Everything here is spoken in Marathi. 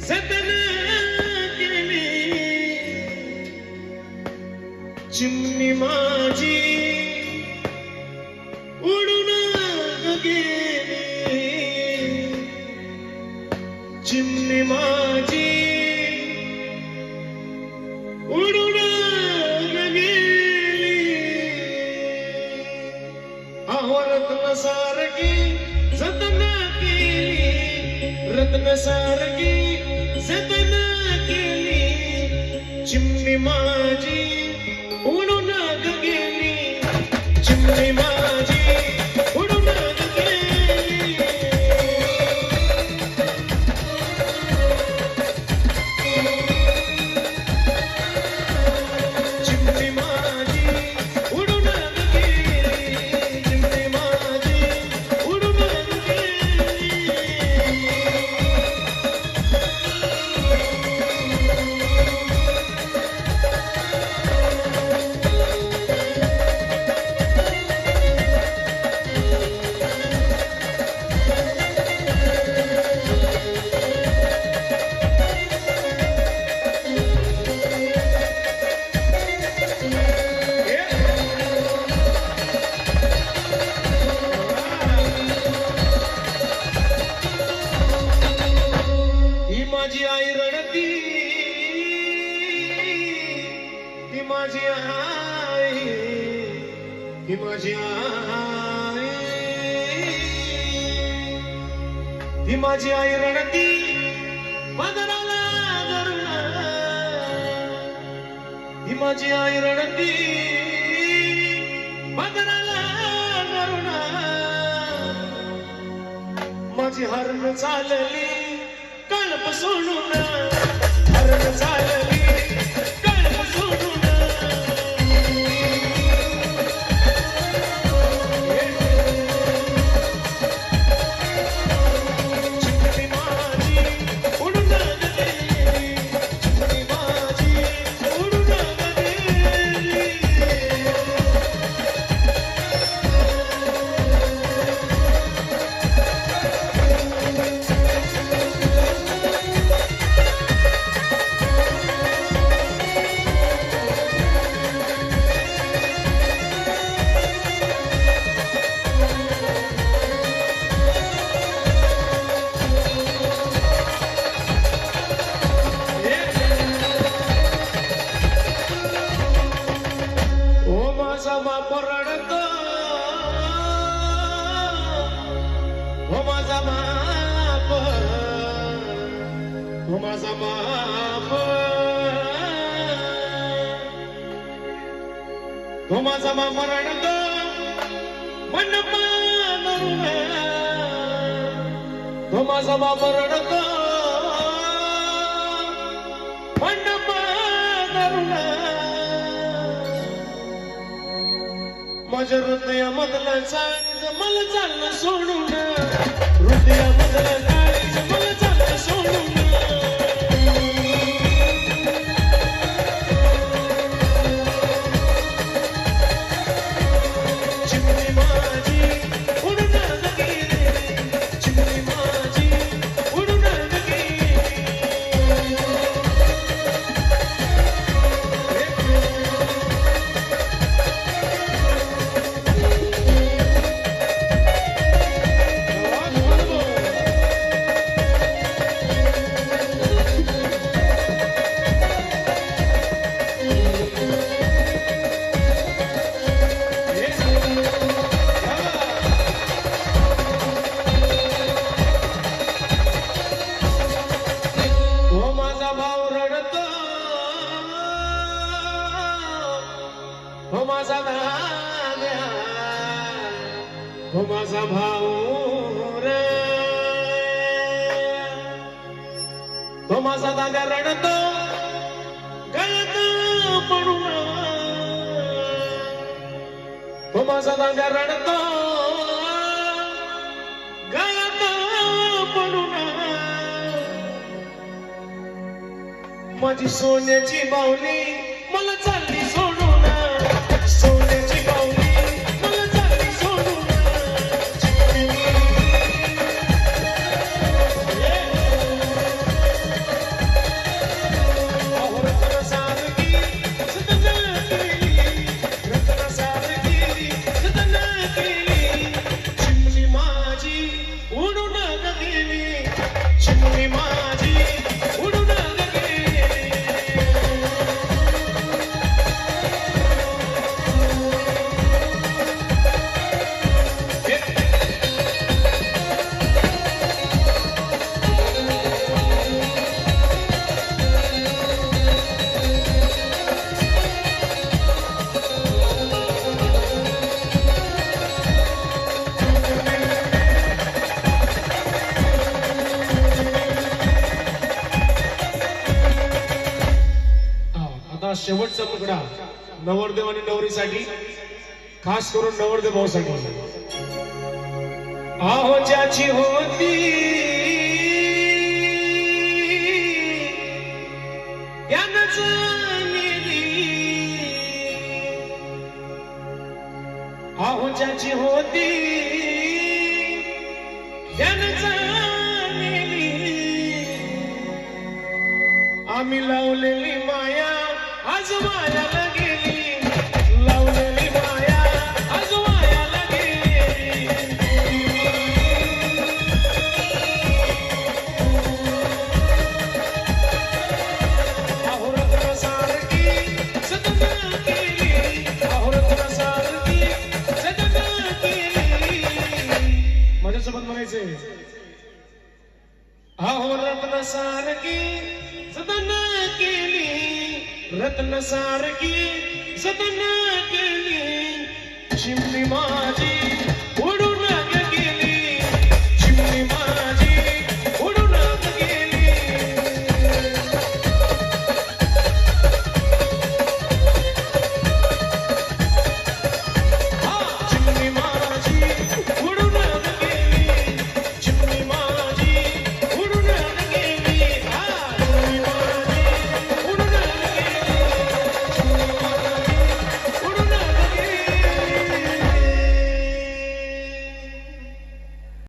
जतन केली चिमणी माझी उडून गेली चिमणी माझी उडून गेली अहो रत्न सारखी जतन केली रत्न सारखी जतन केली चिमणी माझी उडून गेली चिमणी माझी उडून गेली चिमणी माझी उडून गेली चिमणी माझी उडून गेली ही माझी आई रडती ही माझी आई ही माझी आई ही माझी आई रडती पदराला धरून ही माझी आई रडती पदराला धरून माझी हरण चालली कळप सोडून हरण चालली कळप सोडून चिमणी माझी उडून गेली चिमणी माझी उडून गेली ओ माझा बाप रडतो ओ माझा बाप ओ माझा बाप ओ माझा बाप रडतो मंडप धरून ओ माझा बाप रडतो मंडप धरून माझ्या हृदयामधलं चाळीस मला चाललं सोडून हृदयामधलं चाळीस मला चाललं सोडून चिमणी माझी उडून गेली चिमणी माझी उडून गेली हो माझा भाऊ रडतो हो माझा दाद्या हो माझा भाऊ रे हो माझा दाद्या रडतो गळ्यात पडून हो माझा दाद्या रडतो गळ्यात पडून माझी सोन्याची बावली मला चालली सोडून सोन्याची बावली मला चालली सोडून चिमणी शेवटचा मुकडा नवरदेव आणि नवरीसाठी, खास करून नवरदेव भाऊसाठी. आहो ज्याची होती त्यानंच नेली, आहो ज्याची होती त्यानंच नेली. आम्ही लावलेली माया आज मायाला गेली, लावलेली माया आज मायाला गेली. अहो रत्नासारखी जतन केली, अहो रत्नासारखी जतन केली. माझ्यासोबत म्हणायचंय, अहो रत्नासारखी जतन केली, रत्नासारखी जतन केली. चिमणी माझी